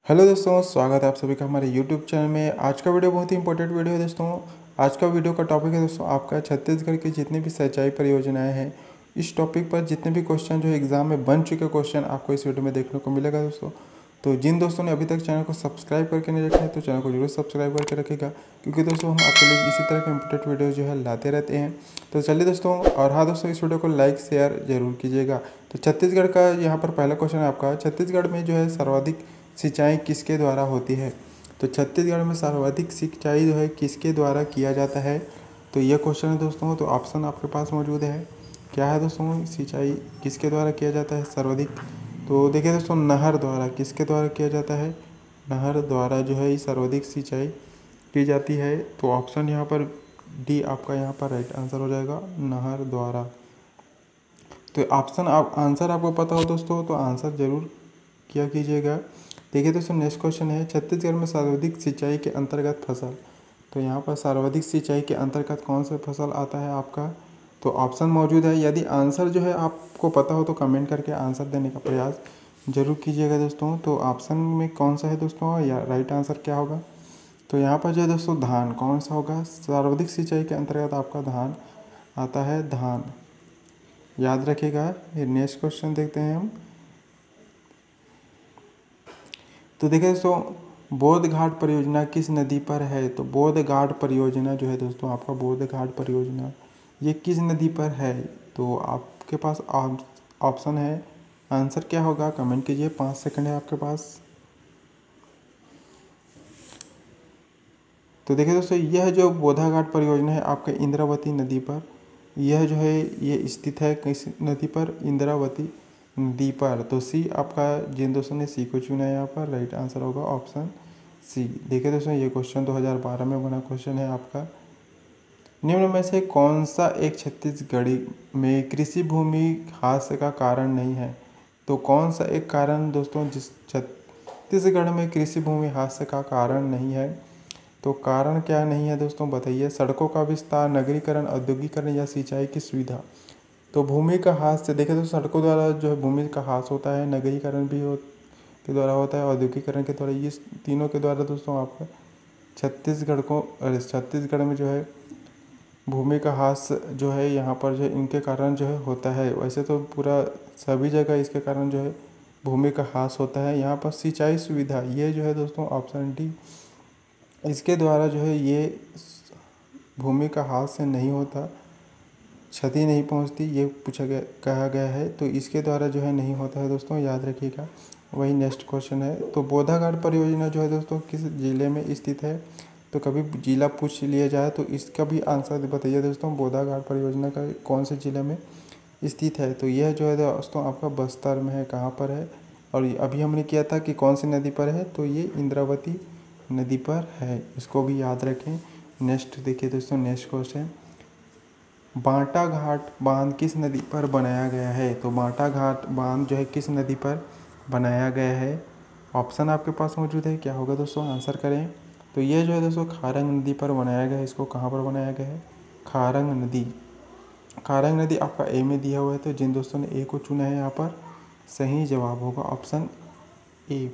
Hello दोस्तों, स्वागत है आप सभी का हमारे यूट्यूब चैनल में। आज का वीडियो बहुत ही इंपॉर्टेंट वीडियो है दोस्तों। आज का वीडियो का टॉपिक है दोस्तों आपका छत्तीसगढ़ की जितनी भी सिंचाई परियोजनाएं हैं, इस टॉपिक पर जितने भी क्वेश्चन जो एग्जाम में बन चुके क्वेश्चन आपको इस वीडियो में देखने को मिलेगा दोस्तों। तो जिन दोस्तों ने अभी तक चैनल को सब्सक्राइब करके नहीं रखा है तो चैनल को जरूर सब्सक्राइब करके रखेगा, क्योंकि दोस्तों हम आपके लिए इसी तरह के इंपॉर्टेंट वीडियो जो है लाते रहते हैं। तो चलिए दोस्तों, और हाँ दोस्तों, इस वीडियो को लाइक शेयर जरूर कीजिएगा। तो छत्तीसगढ़ का यहाँ पर पहला क्वेश्चन है आपका, छत्तीसगढ़ में जो है सर्वाधिक सिंचाई किसके द्वारा होती है। तो छत्तीसगढ़ में सर्वाधिक सिंचाई जो है किसके द्वारा किया जाता है, तो ये क्वेश्चन है दोस्तों। तो ऑप्शन आपके पास मौजूद है, क्या है दोस्तों, सिंचाई किसके द्वारा किया जाता है सर्वाधिक। तो देखिए दोस्तों, नहर द्वारा किसके द्वारा किया जाता है, नहर द्वारा जो है सर्वाधिक सिंचाई की जाती है। तो ऑप्शन यहाँ पर डी आपका यहाँ पर राइट आंसर हो जाएगा, नहर द्वारा। तो ऑप्शन आप आंसर आपको पता हो दोस्तों तो आंसर जरूर किया कीजिएगा। देखिए दोस्तों, नेक्स्ट क्वेश्चन है, छत्तीसगढ़ में सर्वाधिक सिंचाई के अंतर्गत फसल। तो यहाँ पर सर्वाधिक सिंचाई के अंतर्गत कौन सा फसल आता है आपका। तो ऑप्शन मौजूद है, यदि आंसर जो है आपको पता हो तो कमेंट करके आंसर देने का प्रयास जरूर कीजिएगा दोस्तों। तो ऑप्शन में कौन सा है दोस्तों, या राइट आंसर क्या होगा। तो यहाँ पर जो है दोस्तों धान कौन सा होगा, सर्वाधिक सिंचाई के अंतर्गत आपका धान आता है, धान याद रखिएगा। ये नेक्स्ट क्वेश्चन देखते हैं हम। तो देखिए दोस्तों, बोध घाट परियोजना किस नदी पर है। तो बोध घाट परियोजना जो है दोस्तों आपका, बोध घाट परियोजना ये किस नदी पर है। तो आपके पास ऑप्शन है, आंसर क्या होगा कमेंट कीजिए, 5 सेकंड है आपके पास। तो देखिए दोस्तों, यह जो बोधा घाट परियोजना है आपके इंद्रावती नदी पर, यह जो है ये स्थित है किस नदी पर, इंद्रावती नदी पर। तो सी आपका, जिन दोस्तों ने सी को चुना है यहाँ पर राइट आंसर होगा ऑप्शन सी। देखिए दोस्तों, ये क्वेश्चन 2012 में बना क्वेश्चन है आपका, निम्न में से कौन सा एक छत्तीसगढ़ी में कृषि भूमि ह्रास का कारण नहीं है। तो कौन सा एक कारण दोस्तों जिस छत्तीसगढ़ में कृषि भूमि ह्रास का कारण नहीं है। तो कारण क्या नहीं है दोस्तों बताइए, सड़कों का विस्तार, नगरीकरण, औद्योगिकरण या सिंचाई की सुविधा। तो भूमि का ह्रास से देखें तो सड़कों द्वारा जो है भूमि का ह्रास होता है, नगरीकरण भी के द्वारा होता है, औद्योगिकरण के द्वारा, ये तीनों के द्वारा दोस्तों आपका छत्तीसगढ़ में जो है भूमि का ह्रास जो है यहाँ पर जो है इनके कारण जो है होता है। वैसे तो पूरा सभी जगह इसके कारण जो है भूमि का ह्रास होता है। यहाँ पर सिंचाई सुविधा, ये जो है दोस्तों ऑप्शन डी, इसके द्वारा जो है ये भूमि का ह्रास से नहीं होता, क्षति नहीं पहुंचती, ये पूछा गया कहा गया है। तो इसके द्वारा जो है नहीं होता है दोस्तों, याद रखिएगा। वही नेक्स्ट क्वेश्चन है, तो बोधाघाट परियोजना जो है दोस्तों किस जिले में स्थित है। तो कभी जिला पूछ लिया जाए तो इसका भी आंसर बताइए दोस्तों, बोधाघाट परियोजना का कौन से जिले में स्थित है। तो यह जो है दोस्तों आपका बस्तर में है, कहाँ पर है। और अभी हमने किया था कि कौन सी नदी पर है, तो ये इंद्रावती नदी पर है, इसको भी याद रखें। नेक्स्ट देखिए दोस्तों, नेक्स्ट क्वेश्चन, बांटा घाट बांध किस नदी पर बनाया गया है। तो बांटा घाट बांध जो है किस नदी पर बनाया गया है। ऑप्शन आपके पास मौजूद है, क्या होगा दोस्तों आंसर करें। तो ये जो है दोस्तों खारंग नदी पर बनाया गया है। इसको कहाँ पर बनाया गया है, खारंग नदी। खारंग नदी आपका ए में दिया हुआ है, तो जिन दोस्तों ने ए को चुना है यहाँ पर सही जवाब होगा ऑप्शन ए।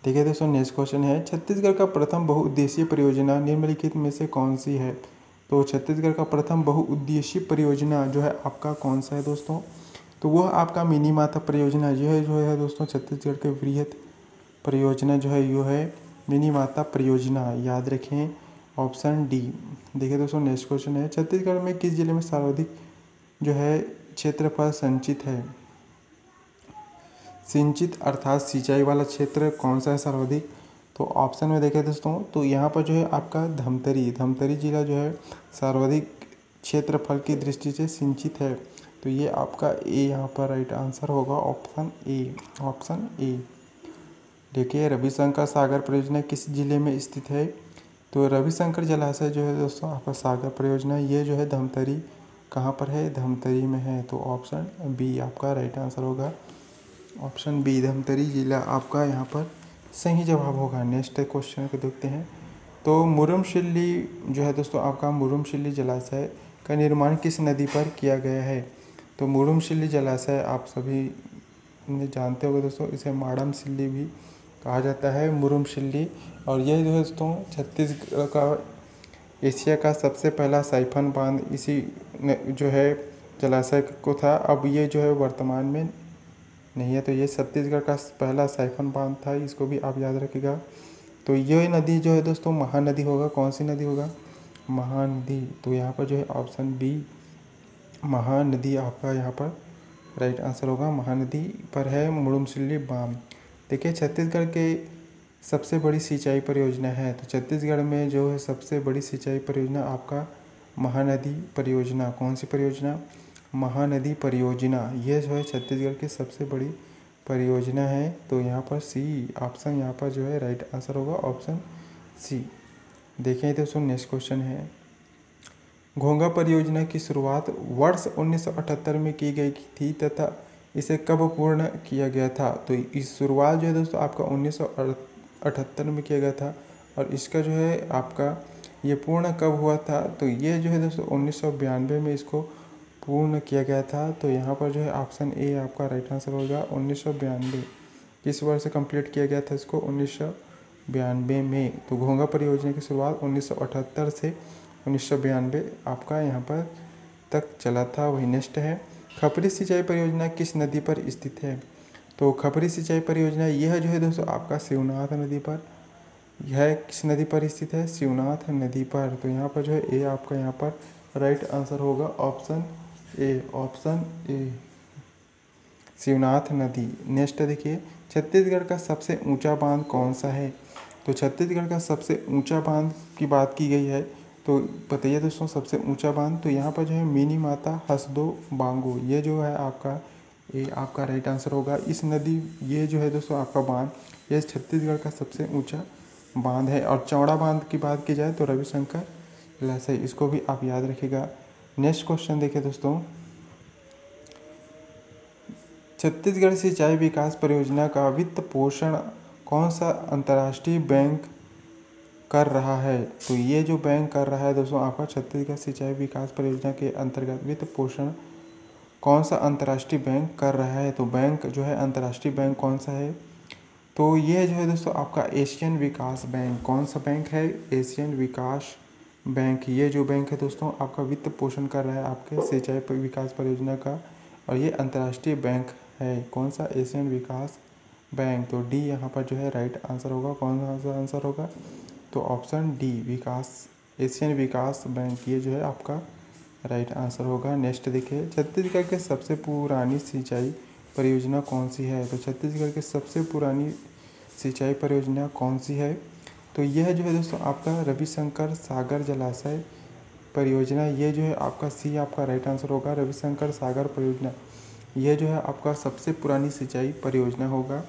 देखिए दोस्तों, नेक्स्ट क्वेश्चन है, छत्तीसगढ़ का प्रथम बहुउद्देशीय परियोजना निम्नलिखित में से कौन सी है। तो छत्तीसगढ़ का प्रथम बहुउद्देशीय परियोजना जो है आपका कौन सा है दोस्तों। तो वह आपका मिनी माता परियोजना जो है दोस्तों छत्तीसगढ़ के वृहद परियोजना जो है यो है मिनी माता परियोजना, याद रखें ऑप्शन डी। देखिए दोस्तों, नेक्स्ट क्वेश्चन है, छत्तीसगढ़ में किस जिले में सर्वाधिक जो है क्षेत्रफल संचित है। सिंचित अर्थात सिंचाई वाला क्षेत्र कौन सा है सर्वाधिक। तो ऑप्शन में देखें दोस्तों, तो यहाँ पर जो है आपका धमतरी जिला जो है सर्वाधिक क्षेत्रफल की दृष्टि से सिंचित है। तो ये आपका ए यहाँ पर राइट आंसर होगा ऑप्शन ए, ऑप्शन ए। देखिए, रविशंकर सागर परियोजना किस जिले में स्थित है। तो रविशंकर जलाशय जो है दोस्तों आपका सागर परियोजना, ये जो है धमतरी, कहाँ पर है, धमतरी में है। तो ऑप्शन बी आपका राइट आंसर होगा, ऑप्शन बी धमतरी जिला आपका यहाँ पर सही जवाब होगा। नेक्स्ट क्वेश्चन को देखते हैं, तो मुरुमशिल्ली जो है दोस्तों आपका मुरुमशिल्ली जलाशय का निर्माण किस नदी पर किया गया है। तो मुरुमशिल्ली जलाशय आप सभी जानते होंगे दोस्तों, इसे माड़मशिल्ली भी कहा जाता है मुरुमशिल्ली। और यह दोस्तों छत्तीसगढ़ का एशिया का सबसे पहला साइफन बांध इसी जो है जलाशय को था। अब ये जो है वर्तमान में नहीं है। तो ये छत्तीसगढ़ का पहला साइफन बांध था, इसको भी आप याद रखिएगा। तो ये नदी जो है दोस्तों महानदी होगा। कौन सी नदी होगा? महानदी। तो यहाँ पर जो है ऑप्शन बी महानदी आपका यहाँ पर राइट आंसर होगा। महानदी पर है मुरुमशिल्ली बांध। देखिए छत्तीसगढ़ के सबसे बड़ी सिंचाई परियोजना है। तो छत्तीसगढ़ में जो है सबसे बड़ी सिंचाई परियोजना आपका महानदी परियोजना। कौन सी परियोजना? महानदी परियोजना। ये जो है छत्तीसगढ़ की सबसे बड़ी परियोजना है। तो यहाँ पर सी ऑप्शन यहाँ पर जो है राइट आंसर होगा, ऑप्शन सी। देखें तो सुन नेक्स्ट क्वेश्चन है, घोंघा परियोजना की शुरुआत वर्ष 1978 में की गई थी तथा इसे कब पूर्ण किया गया था? तो इस शुरुआत जो है दोस्तों आपका 1978 में किया गया था। और इसका जो है आपका ये पूर्ण कब हुआ था? तो ये जो है दोस्तों 1992 में इसको पूर्ण किया गया था। तो यहाँ पर जो है ऑप्शन ए आपका राइट आंसर होगा, 1992। किस वर्ष से कंप्लीट किया गया था इसको? 1992 में। तो घोंघा परियोजना की शुरुआत 1978 से 1992 आपका यहाँ पर तक चला था। वही नेक्स्ट है, खपरी सिंचाई परियोजना किस नदी पर स्थित है? तो खपरी सिंचाई परियोजना यह जो है दोस्तों आपका शिवनाथ नदी पर, यह किस नदी पर स्थित है? शिवनाथ नदी पर। तो यहाँ पर जो है ए आपका यहाँ पर राइट आंसर होगा, option A, option A Shivnath नदी। नेक्स्ट देखिए, छत्तीसगढ़ का सबसे ऊंचा बांध कौन सा है? तो छत्तीसगढ़ का सबसे ऊंचा बांध की बात की गई है, तो बताइए दोस्तों सबसे ऊंचा बांध। तो यहाँ पर जो है मिनी माता हसदो बांगो, ये जो है आपका ये आपका राइट आंसर होगा। इस नदी ये जो है दोस्तों आपका बांध, ये छत्तीसगढ़ का सबसे ऊंचा बांध है। और चौड़ा बांध की बात की जाए तो रविशंकर जलाशय, इसको भी आप याद रखिएगा। नेक्स्ट क्वेश्चन देखिए दोस्तों, छत्तीसगढ़ सिंचाई विकास परियोजना का वित्त पोषण कौन सा अंतर्राष्ट्रीय बैंक कर रहा है? तो ये जो बैंक कर रहा है दोस्तों आपका छत्तीसगढ़ सिंचाई विकास परियोजना के अंतर्गत वित्त पोषण कौन सा अंतर्राष्ट्रीय बैंक कर रहा है? तो बैंक जो है अंतर्राष्ट्रीय बैंक कौन सा है? तो ये जो है दोस्तों आपका एशियन विकास बैंक। कौन सा बैंक है? एशियन विकास बैंक। ये जो बैंक है दोस्तों आपका वित्त पोषण कर रहा है आपके सिंचाई विकास परियोजना का, और ये अंतर्राष्ट्रीय बैंक है। कौन सा? एशियन विकास बैंक। तो डी यहाँ पर जो है राइट आंसर होगा। कौन सा आंसर होगा? तो ऑप्शन डी विकास, एशियन विकास बैंक, ये जो है आपका राइट आंसर होगा। नेक्स्ट देखिए, छत्तीसगढ़ के सबसे पुरानी सिंचाई परियोजना कौन सी है? तो छत्तीसगढ़ की सबसे पुरानी सिंचाई परियोजना कौन सी है? तो यह जो है दोस्तों आपका रविशंकर सागर जलाशय परियोजना। ये जो है आपका सी आपका राइट आंसर होगा, रविशंकर सागर परियोजना। यह जो है आपका सबसे पुरानी सिंचाई परियोजना होगा,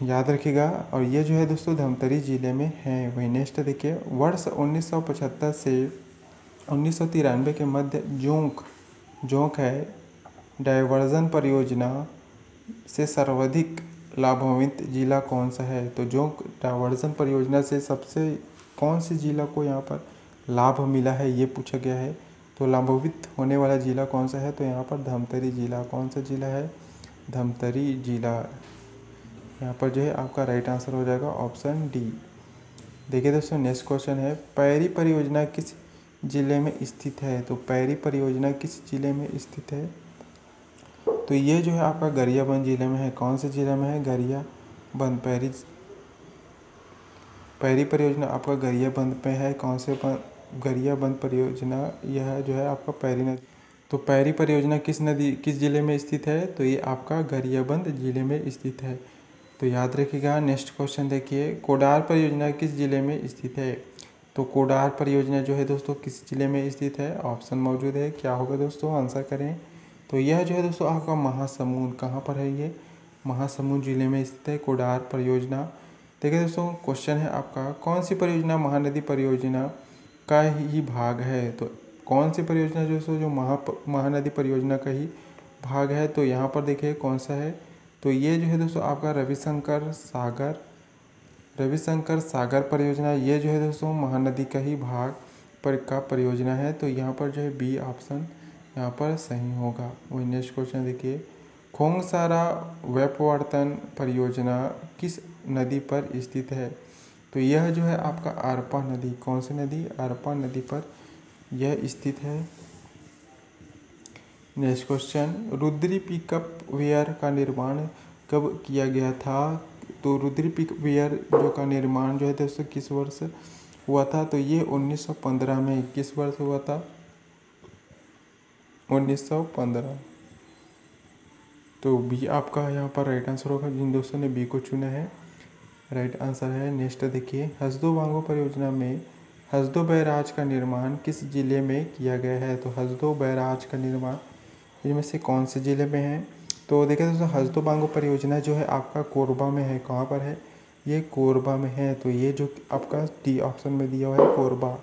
याद रखिएगा। और ये जो है दोस्तों धमतरी जिले में है। वही नेक्स्ट देखिए, वर्ष 1975 से 1993 के मध्य जोंक है डायवर्जन परियोजना से सर्वाधिक लाभान्वित जिला कौन सा है? तो जोंक डायवर्जन परियोजना से सबसे कौन सी जिला को यहाँ पर लाभ मिला है, ये पूछा गया है। तो लाभान्वित होने वाला जिला कौन सा है? तो यहाँ पर धमतरी जिला। कौन सा जिला है? धमतरी जिला। यहाँ पर जो है आपका राइट आंसर हो जाएगा, ऑप्शन डी। देखिए दोस्तों नेक्स्ट क्वेश्चन है, पैरी परियोजना किस जिले में स्थित है? तो पैरी परियोजना किस जिले में स्थित है? तो ये जो है आपका गरियाबंद जिले में है। कौन से जिले में है? गरियाबंद। पैरी परियोजना आपका गरियाबंद पे है। कौन से गरियाबंद परियोजना, यह जो है आपका पैरी नदी। तो पैरी परियोजना किस जिले में स्थित है? तो ये आपका गरियाबंद जिले में स्थित है। तो याद रखिएगा। नेक्स्ट क्वेश्चन देखिए, कोडार परियोजना किस जिले में स्थित है? तो कोडार परियोजना जो है दोस्तों किस जिले में स्थित है? ऑप्शन मौजूद है, क्या होगा दोस्तों? आंसर करें। तो यह जो है दोस्तों आपका महासमुंद, कहाँ पर है ये? महासमुंद जिले में स्थित है कोडार परियोजना। देखिए दोस्तों क्वेश्चन है आपका, कौन सी परियोजना महानदी परियोजना का ही भाग है? तो कौन सी परियोजना जो महानदी परियोजना का ही भाग है? तो यहाँ पर देखिए कौन सा है। तो ये जो है दोस्तों आपका रविशंकर सागर परियोजना, ये जो है दोस्तों महानदी का ही भाग पर का परियोजना है। तो यहाँ पर जो है बी ऑप्शन यहाँ पर सही होगा। वही नेक्स्ट क्वेश्चन देखिए, खोंगसारा वेपवर्तन परियोजना किस नदी पर स्थित है? तो यह जो है आपका अरपा नदी, कौन सी नदी? अरपा नदी पर यह स्थित है। Next question, Rudri pickup weir का निर्माण कब किया गया था? तो रुद्री पिकअप वेयर जो का निर्माण जो है दोस्तों किस वर्ष हुआ था? तो ये 1915 में। किस वर्ष हुआ था? 1915। तो बी आपका यहाँ पर राइट आंसर होगा, जिन दोस्तों ने बी को चुना है राइट आंसर है। नेक्स्ट देखिए, हसदो वांगो परियोजना में हसदो बैराज का निर्माण किस जिले में किया गया है? तो हसदो बैराज का निर्माण इनमें से कौन से जिले में है? तो देखिए दोस्तों, हसदो वांगो परियोजना जो है आपका कोरबा में है। कहाँ पर है? ये कोरबा में है। तो ये जो आपका डी ऑप्शन में दिया हुआ है कोरबा,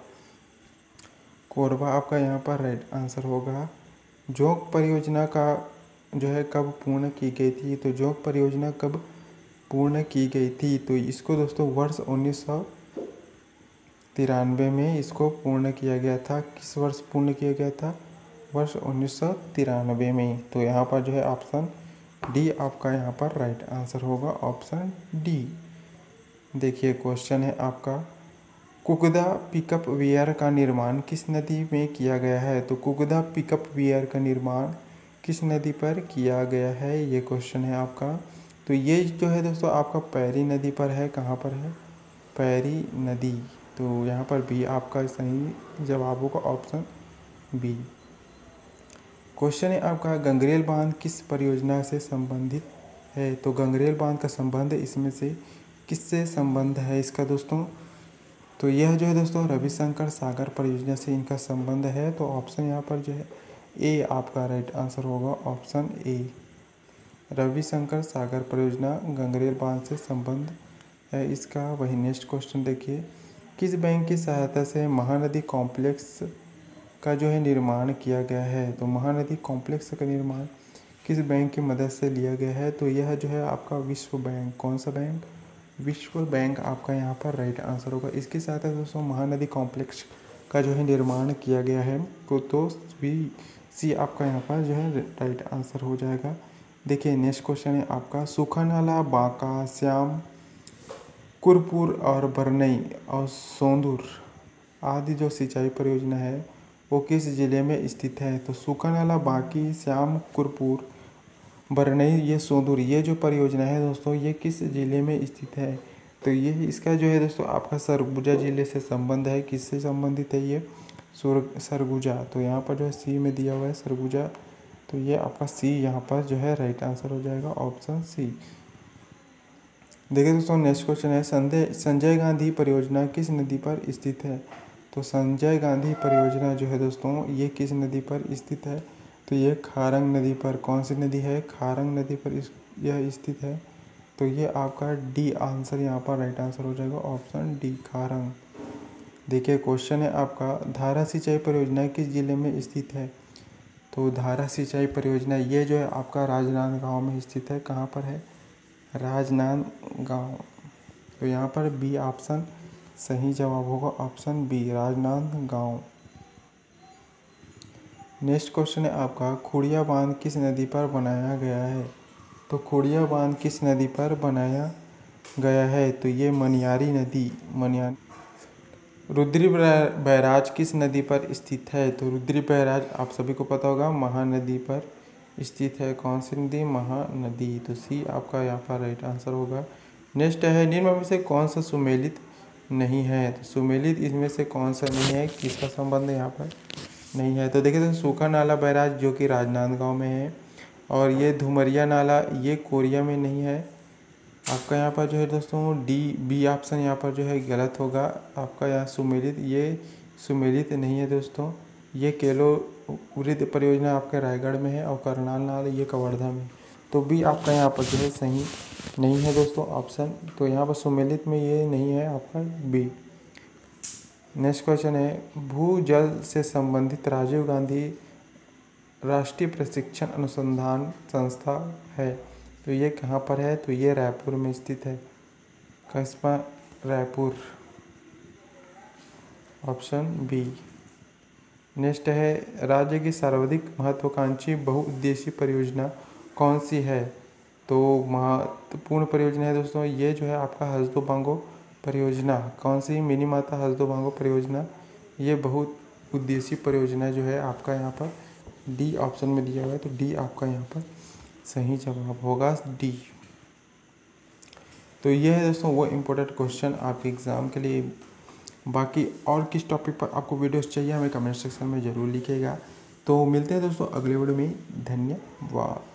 कोरबा आपका यहाँ पर राइट आंसर होगा। जोंक परियोजना का जो है कब पूर्ण की गई थी? तो जोंक परियोजना कब पूर्ण की गई थी? तो इसको दोस्तों वर्ष 1993 में इसको पूर्ण किया गया था। किस वर्ष पूर्ण किया गया था? वर्ष 1993 में। तो यहाँ पर जो है ऑप्शन डी आपका यहाँ पर राइट आंसर होगा, ऑप्शन डी। देखिए क्वेश्चन है आपका, कुगदा पिकअप वेयर का निर्माण किस नदी में किया गया है? तो कुगदा पिकअप वेयर का निर्माण किस नदी पर किया गया है? ये क्वेश्चन है आपका। तो ये जो है दोस्तों आपका पैरी नदी पर है। कहाँ पर है? पैरी नदी। तो यहाँ पर बी आपका सही जवाब होगा, ऑप्शन बी। क्वेश्चन है आपका, गंगरेल बांध किस परियोजना से संबंधित है? तो गंगरेल बांध का संबंध इसमें से किससे संबंध है इसका दोस्तों? तो यह जो है दोस्तों रविशंकर सागर परियोजना से इनका संबंध है। तो ऑप्शन यहाँ पर जो है ए आपका राइट आंसर होगा, ऑप्शन ए। रविशंकर सागर परियोजना गंगरेल बांध से संबंध है इसका। वही नेक्स्ट क्वेश्चन देखिए, किस बैंक की सहायता से महानदी कॉम्प्लेक्स का जो है निर्माण किया गया है? तो महानदी कॉम्प्लेक्स का निर्माण किस बैंक की मदद से लिया गया है? तो यह जो है आपका विश्व बैंक। कौन सा बैंक? विश्व बैंक आपका यहाँ पर राइट आंसर होगा। इसके साथ है दोस्तों महानदी कॉम्प्लेक्स का जो है निर्माण किया गया है। तो सी आपका यहाँ पर जो है राइट आंसर हो जाएगा। देखिए नेक्स्ट क्वेश्चन है आपका, सूखा नाला बांका, श्याम कुरपुर और बरनई और सोंदूर आदि जो सिंचाई परियोजना है वो किस जिले में स्थित है? तो सूखा नाला बांकी, श्याम कुरपुर, बरनई, ये सोंदूर, ये जो परियोजना है दोस्तों ये किस जिले में स्थित है? तो ये इसका जो है दोस्तों आपका सरगुजा जिले से संबंध है। किससे संबंधित है ये? सरगुजा। तो यहाँ पर जो है सी में दिया हुआ है सरगुजा। तो ये आपका सी यहाँ पर जो है राइट आंसर हो जाएगा, ऑप्शन सी। देखिए दोस्तों नेक्स्ट क्वेश्चन है, संजय गांधी परियोजना किस नदी पर स्थित है? तो संजय गांधी परियोजना जो है दोस्तों ये किस नदी पर स्थित है? तो ये खारंग नदी पर। कौन सी नदी है? खारंग नदी पर यह स्थित है। तो ये आपका डी आंसर यहाँ पर राइट आंसर हो जाएगा, ऑप्शन डी खारंग। देखिए क्वेश्चन है आपका, धारा सिंचाई परियोजना किस जिले में स्थित है? तो धारा सिंचाई परियोजना ये जो है आपका राजनांदगांव में स्थित है। कहाँ पर है? राजनांदगांव। तो यहाँ पर बी ऑप्शन सही जवाब होगा, option B Rajnandgaon. Next question है आपका, खुड़िया बांध किस नदी पर बनाया गया है? तो खुड़िया बांध किस नदी पर बनाया गया है? तो ये मनियारी नदी, मनियारी। रुद्री बैराज किस नदी पर स्थित है? तो रुद्री बैराज आप सभी को पता होगा महानदी पर स्थित है। कौन सी नदी? महानदी। तो सी आपका यहाँ पर राइट आंसर होगा। नेक्स्ट है, निम्न में से कौन सा सुमेलित नहीं है? तो सुमेलित इसमें से कौन सा नहीं है? किसका संबंध यहाँ पर नहीं है? तो देखिए तो सूखा नाला बैराज जो कि राजनांदगांव में है, और ये धुमरिया नाला ये कोरिया में नहीं है। आपका यहाँ पर जो है दोस्तों डी बी ऑप्शन यहाँ पर जो है गलत होगा। आपका यहाँ सुमेलित, ये सुमेलित नहीं है दोस्तों। ये केलो वृत्त परियोजना आपके रायगढ़ में है, और करनाल नाला ये कवर्धा में। तो बी आपका यहाँ पर जो है सही नहीं है दोस्तों ऑप्शन। तो यहाँ पर सुमेलित में ये नहीं है आपका बी। नेक्स्ट क्वेश्चन है, भूजल से संबंधित राजीव गांधी राष्ट्रीय प्रशिक्षण अनुसंधान संस्था है, तो ये कहाँ पर है? तो ये रायपुर में स्थित है। कस्बा रायपुर, ऑप्शन बी। नेक्स्ट है, राज्य की सर्वाधिक महत्वाकांक्षी बहुउद्देशीय परियोजना कौन सी है? तो महत्वपूर्ण परियोजना है दोस्तों ये जो है आपका हसदो बांगो परियोजना। कौन सी? मिनीमाता हसदो बांगो परियोजना। ये बहुत उद्देश्यीय परियोजना जो है आपका यहाँ पर डी ऑप्शन में दिया हुआ है, तो डी आपका यहाँ पर सही जवाब होगा, डी। तो ये है दोस्तों वो इम्पोर्टेंट क्वेश्चन आपके एग्ज़ाम के लिए। बाकी और किस टॉपिक पर आपको वीडियोस चाहिए हमें कमेंट सेक्शन में ज़रूर लिखिएगा। तो मिलते हैं दोस्तों अगले वीडियो में। धन्यवाद।